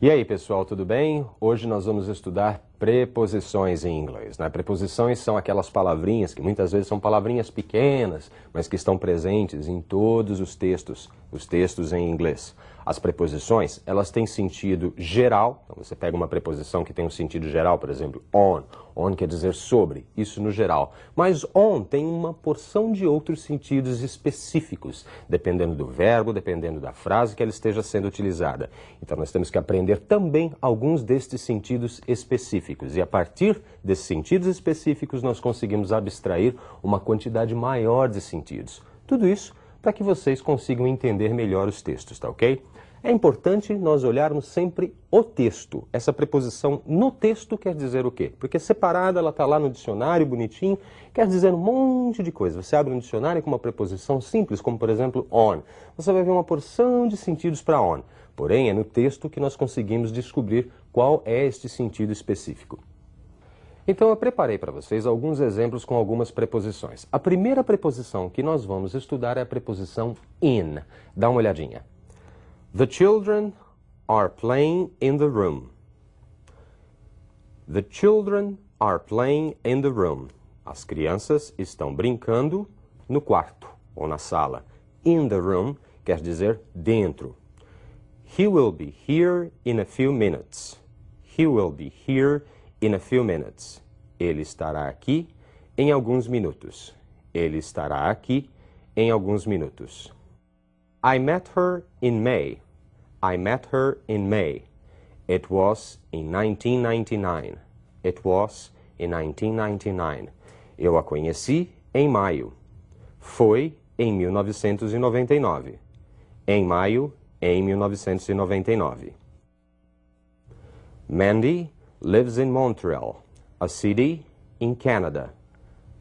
E aí, pessoal, tudo bem? Hoje nós vamos estudar preposições em inglês, né? Preposições são aquelas palavrinhas que muitas vezes são palavrinhas pequenas, mas que estão presentes em todos os textos em inglês. As preposições, elas têm sentido geral. Então você pega uma preposição que tem um sentido geral, por exemplo, on. On quer dizer sobre, isso no geral. Mas on tem uma porção de outros sentidos específicos, dependendo do verbo, dependendo da frase que ela esteja sendo utilizada. Então nós temos que aprender também alguns destes sentidos específicos. E a partir desses sentidos específicos nós conseguimos abstrair uma quantidade maior de sentidos. Tudo isso para que vocês consigam entender melhor os textos, tá ok? É importante nós olharmos sempre o texto. Essa preposição no texto quer dizer o quê? Porque separada ela está lá no dicionário, bonitinho, quer dizer um monte de coisa. Você abre um dicionário com uma preposição simples, como por exemplo on. Você vai ver uma porção de sentidos para on. Porém, é no texto que nós conseguimos descobrir qual é este sentido específico. Então eu preparei para vocês alguns exemplos com algumas preposições. A primeira preposição que nós vamos estudar é a preposição in. Dá uma olhadinha. The children are playing in the room. The children are playing in the room. As crianças estão brincando no quarto ou na sala. In the room quer dizer dentro. He will be here in a few minutes. He will be here in a few minutes. Ele estará aqui em alguns minutos. Ele estará aqui em alguns minutos. I met her in May. I met her in May. It was in 1999. It was in 1999. Eu a conheci em maio. Foi em 1999. Em maio, em 1999. Mandy lives in Montreal, a city in Canada.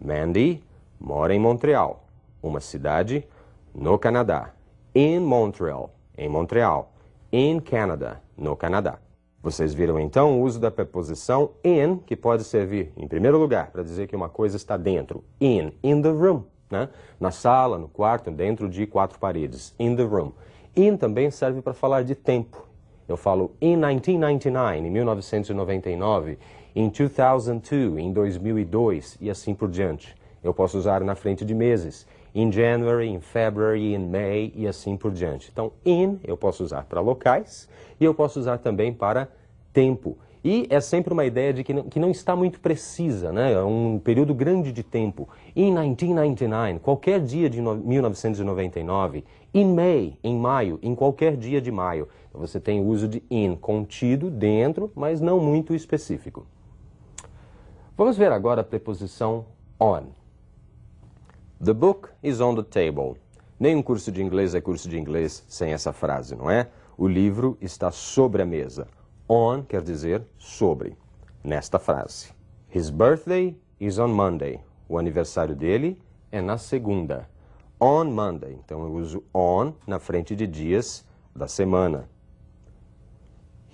Mandy mora em Montreal, uma cidade no Canadá. In Montreal, em Montreal. In Canada, no Canadá. Vocês viram então o uso da preposição in, que pode servir, em primeiro lugar, para dizer que uma coisa está dentro. In the room, né? Na sala, no quarto, dentro de quatro paredes. In the room. In também serve para falar de tempo. Eu falo in 1999, em 1999, in 2002, em 2002 e assim por diante. Eu posso usar na frente de meses. In January, in February, in May e assim por diante. Então, in eu posso usar para locais e eu posso usar também para tempo. E é sempre uma ideia de que não está muito precisa, né? É um período grande de tempo. In 1999, qualquer dia de 1999. In May, em maio, em qualquer dia de maio. Então, você tem o uso de in, contido, dentro, mas não muito específico. Vamos ver agora a preposição on. The book is on the table. Nenhum curso de inglês é curso de inglês sem essa frase, não é? O livro está sobre a mesa. On quer dizer sobre, nesta frase. His birthday is on Monday. O aniversário dele é na segunda. On Monday. Então eu uso on na frente de dias da semana.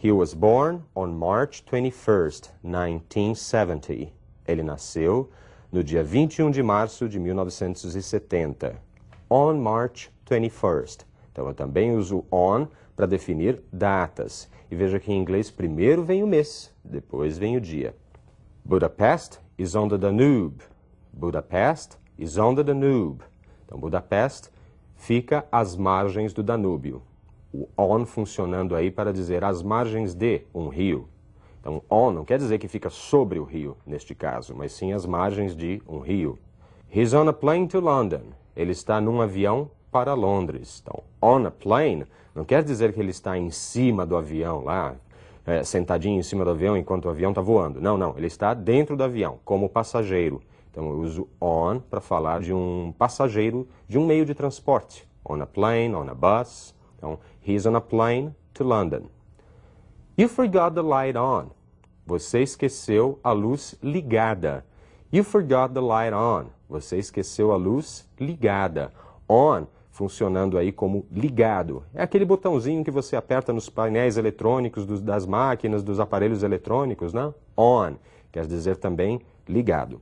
He was born on March 21st, 1970. Ele nasceu no dia 21 de março de 1970. On March 21st. Então eu também uso on para definir datas. E veja que em inglês primeiro vem o mês, depois vem o dia. Budapest is on the Danube. Budapest is on the Danube. Então Budapest fica às margens do Danúbio. O on funcionando aí para dizer às margens de um rio. Então, on não quer dizer que fica sobre o rio, neste caso, mas sim às margens de um rio. He's on a plane to London. Ele está num avião para Londres. Então, on a plane não quer dizer que ele está em cima do avião, lá, sentadinho em cima do avião enquanto o avião está voando. Não, não. Ele está dentro do avião, como passageiro. Então, eu uso on para falar de um passageiro de um meio de transporte. On a plane, on a bus. Então, he's on a plane to London. You forgot the light on. Você esqueceu a luz ligada. You forgot the light on. Você esqueceu a luz ligada. On, funcionando aí como ligado. É aquele botãozinho que você aperta nos painéis eletrônicos das máquinas, dos aparelhos eletrônicos, né? On, quer dizer também ligado.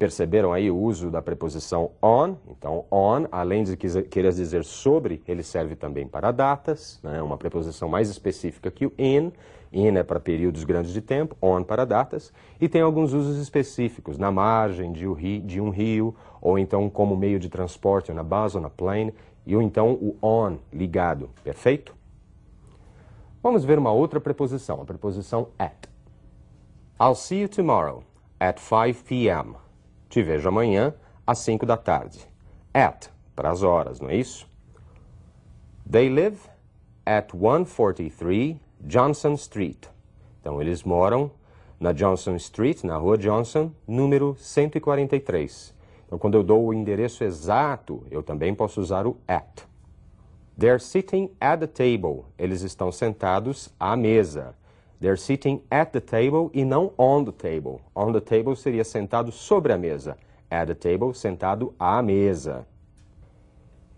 Perceberam aí o uso da preposição on? Então, on, além de querer dizer sobre, ele serve também para datas, né? Uma preposição mais específica que o in. In é para períodos grandes de tempo, on para datas. E tem alguns usos específicos, na margem de um rio, ou então como meio de transporte, na base ou na plane, e ou então o on, ligado. Perfeito? Vamos ver uma outra preposição, a preposição at. I'll see you tomorrow at 5 p.m. Te vejo amanhã às 5 da tarde. At, para as horas, não é isso? They live at 143 Johnson Street. Então, eles moram na Johnson Street, na rua Johnson, número 143. Então, quando eu dou o endereço exato, eu também posso usar o at. They're sitting at the table. Eles estão sentados à mesa. They're sitting at the table e não on the table. On the table seria sentado sobre a mesa. At the table, sentado à mesa.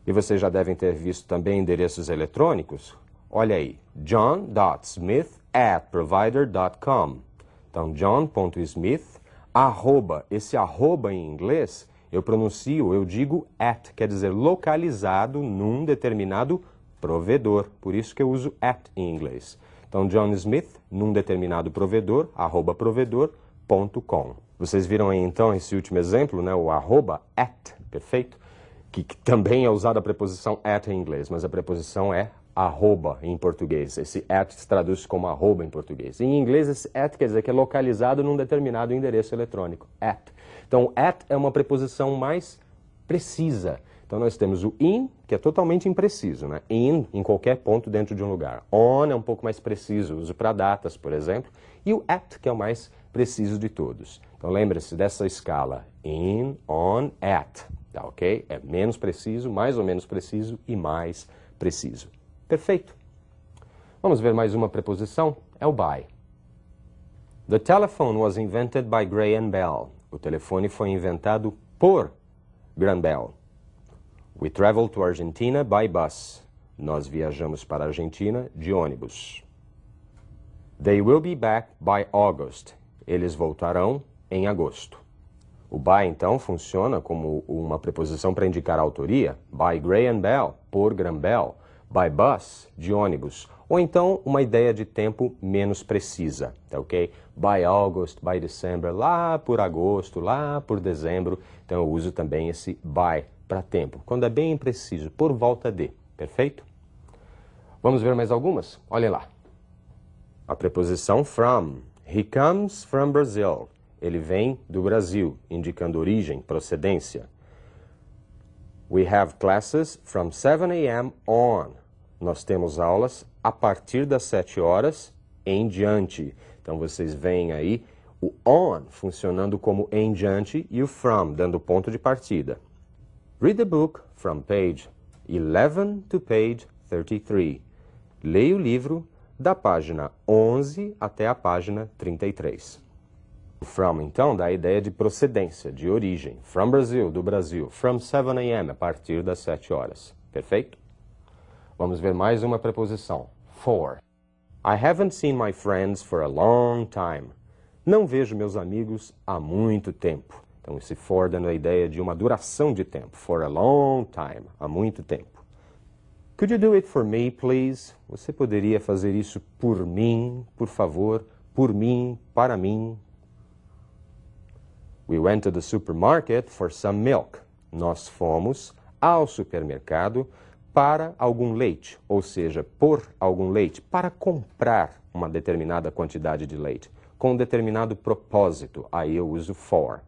E vocês já devem ter visto também endereços eletrônicos. Olha aí, john.smith@provider.com. Então, john.smith, arroba. Esse arroba em inglês, eu digo at, quer dizer localizado num determinado provedor. Por isso que eu uso at em inglês. Então, John Smith, num determinado provedor, @provedor.com. Vocês viram aí, então, esse último exemplo, né? O arroba at, perfeito? Que também é usada a preposição at em inglês, mas a preposição é arroba em português. Esse at se traduz como arroba em português. Em inglês, esse at quer dizer que é localizado num determinado endereço eletrônico. At. Então, at é uma preposição mais precisa. Então, nós temos o in, que é totalmente impreciso, né? In, em qualquer ponto dentro de um lugar. On é um pouco mais preciso, uso para datas, por exemplo. E o at, que é o mais preciso de todos. Então, lembre-se dessa escala. In, on, at. Tá, ok? É menos preciso, mais ou menos preciso e mais preciso. Perfeito. Vamos ver mais uma preposição. É o by. The telephone was invented by Graham Bell. O telefone foi inventado por Graham Bell. We travel to Argentina by bus. Nós viajamos para a Argentina de ônibus. They will be back by August. Eles voltarão em agosto. O by, então, funciona como uma preposição para indicar a autoria. By Graham Bell, por Graham Bell. By bus, de ônibus. Ou então, uma ideia de tempo menos precisa, tá ok? By August, by December, lá por agosto, lá por dezembro. Então, eu uso também esse by para tempo, quando é bem impreciso, por volta de, perfeito? Vamos ver mais algumas? Olhem lá. A preposição from. He comes from Brazil. Ele vem do Brasil, indicando origem, procedência. We have classes from 7 a.m. on. Nós temos aulas a partir das 7 horas em diante. Então, vocês veem aí o on funcionando como em diante e o from, dando ponto de partida. Read the book from page 11 to page 33. Leia o livro da página 11 até a página 33. O from, então, dá a ideia de procedência, de origem. From Brazil, do Brasil. From 7 a.m., a partir das 7 horas. Perfeito? Vamos ver mais uma preposição. For. I haven't seen my friends for a long time. Não vejo meus amigos há muito tempo. Então, esse for dando a ideia de uma duração de tempo. For a long time. Há muito tempo. Could you do it for me, please? Você poderia fazer isso por mim, por favor? Por mim, para mim. We went to the supermarket for some milk. Nós fomos ao supermercado para algum leite, ou seja, por algum leite, para comprar uma determinada quantidade de leite, com um determinado propósito. Aí eu uso for.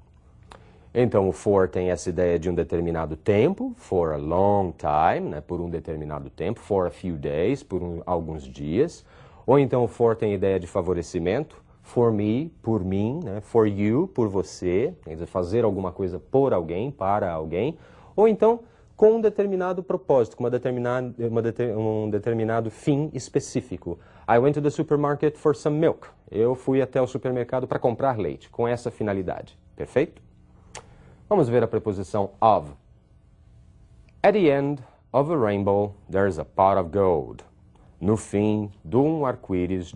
Então, o for tem essa ideia de um determinado tempo, for a long time, né, por um determinado tempo, for a few days, por alguns dias. Ou então o for tem a ideia de favorecimento, for me, por mim, né, for you, por você, quer dizer, fazer alguma coisa por alguém, para alguém. Ou então com um determinado propósito, com um determinado fim específico. I went to the supermarket for some milk. Eu fui até o supermercado para comprar leite, com essa finalidade. Perfeito? Vamos ver a preposição of. At the end of a rainbow, there's a pot of gold. No fim de um arco-íris,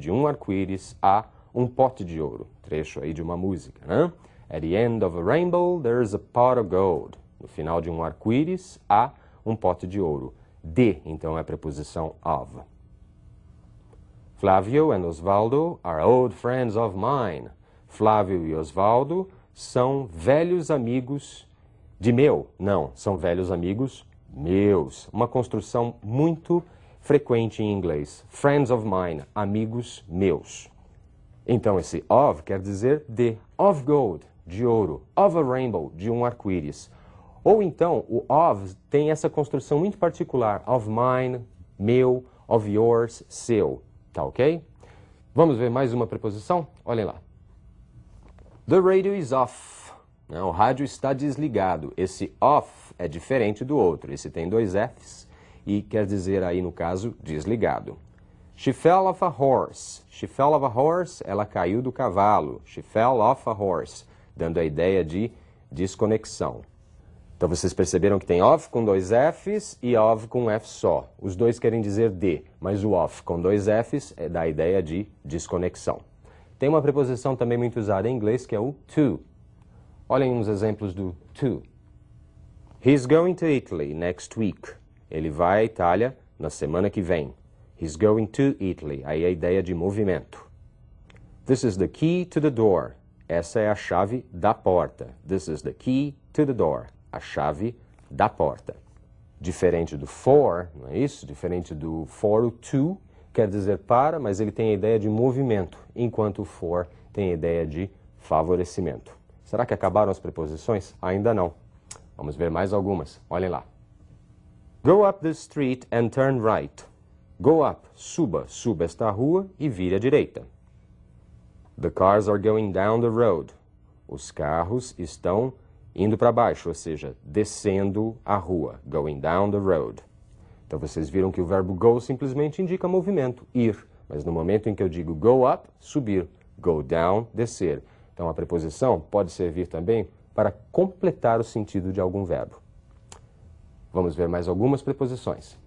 há um pote de ouro. Trecho aí de uma música, né? At the end of a rainbow, there's a pot of gold. No final de um arco-íris, há um pote de ouro. De, então, é a preposição of. Flávio and Osvaldo are old friends of mine. Flávio e Osvaldo são velhos amigos de meu. Não, são velhos amigos meus. Uma construção muito frequente em inglês. Friends of mine, amigos meus. Então, esse of quer dizer de. Of gold, de ouro. Of a rainbow, de um arco-íris. Ou então, o of tem essa construção muito particular. Of mine, meu, of yours, seu. Tá ok? Vamos ver mais uma preposição? Olhem lá. The radio is off. O rádio está desligado. Esse off é diferente do outro. Esse tem 2 Fs e quer dizer aí, no caso, desligado. She fell off a horse. She fell off a horse, ela caiu do cavalo. She fell off a horse, dando a ideia de desconexão. Então, vocês perceberam que tem off com 2 Fs e of com um F só. Os dois querem dizer de, mas o off com 2 Fs dá a ideia de desconexão. Tem uma preposição também muito usada em inglês, que é o to. Olhem uns exemplos do to. He's going to Italy next week. Ele vai à Itália na semana que vem. He's going to Italy. Aí a ideia de movimento. This is the key to the door. Essa é a chave da porta. This is the key to the door. A chave da porta. Diferente do for, não é isso? Diferente do for, o to quer dizer para, mas ele tem a ideia de movimento, enquanto o for tem a ideia de favorecimento. Será que acabaram as preposições? Ainda não. Vamos ver mais algumas. Olhem lá. Go up the street and turn right. Go up, suba, suba esta rua e vire à direita. The cars are going down the road. Os carros estão indo para baixo, ou seja, descendo a rua. Going down the road. Então vocês viram que o verbo go simplesmente indica movimento, ir. Mas no momento em que eu digo go up, subir. Go down, descer. Então a preposição pode servir também para completar o sentido de algum verbo. Vamos ver mais algumas preposições.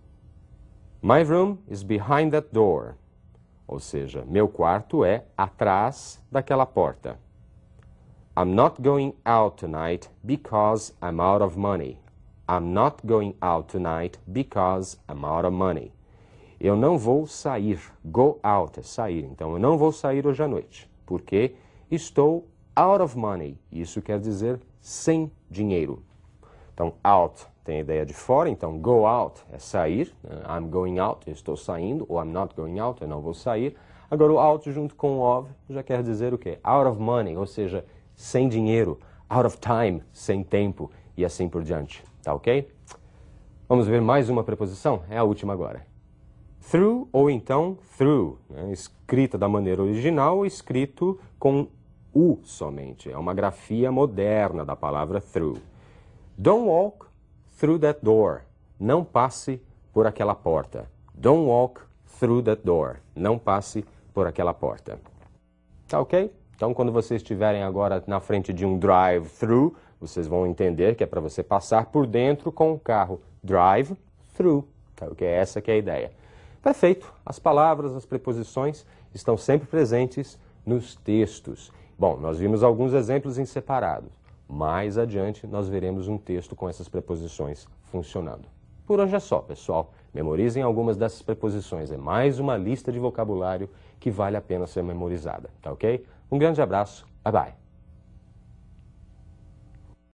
My room is behind that door. Ou seja, meu quarto é atrás daquela porta. I'm not going out tonight because I'm out of money. I'm not going out tonight because I'm out of money. Eu não vou sair. Go out é sair. Então, eu não vou sair hoje à noite, porque estou out of money. Isso quer dizer sem dinheiro. Então, out tem a ideia de fora, então go out é sair. I'm going out, eu estou saindo. Ou I'm not going out, eu não vou sair. Agora, o out junto com o of já quer dizer o quê? Out of money, ou seja, sem dinheiro. Out of time, sem tempo. E assim por diante. Tá ok? Vamos ver mais uma preposição? É a última agora. Through ou então through. Escrita da maneira original ou escrito com U somente. É uma grafia moderna da palavra through. Don't walk through that door. Não passe por aquela porta. Don't walk through that door. Não passe por aquela porta. Tá ok? Então, quando vocês estiverem agora na frente de um drive-thru, vocês vão entender que é para você passar por dentro com o carro. Drive-thru. Tá ok? Essa que é a ideia. Perfeito. As palavras, as preposições estão sempre presentes nos textos. Bom, nós vimos alguns exemplos em separado. Mais adiante, nós veremos um texto com essas preposições funcionando. Por hoje é só, pessoal. Memorizem algumas dessas preposições. É mais uma lista de vocabulário que vale a pena ser memorizada, tá ok? Um grande abraço. Bye, bye.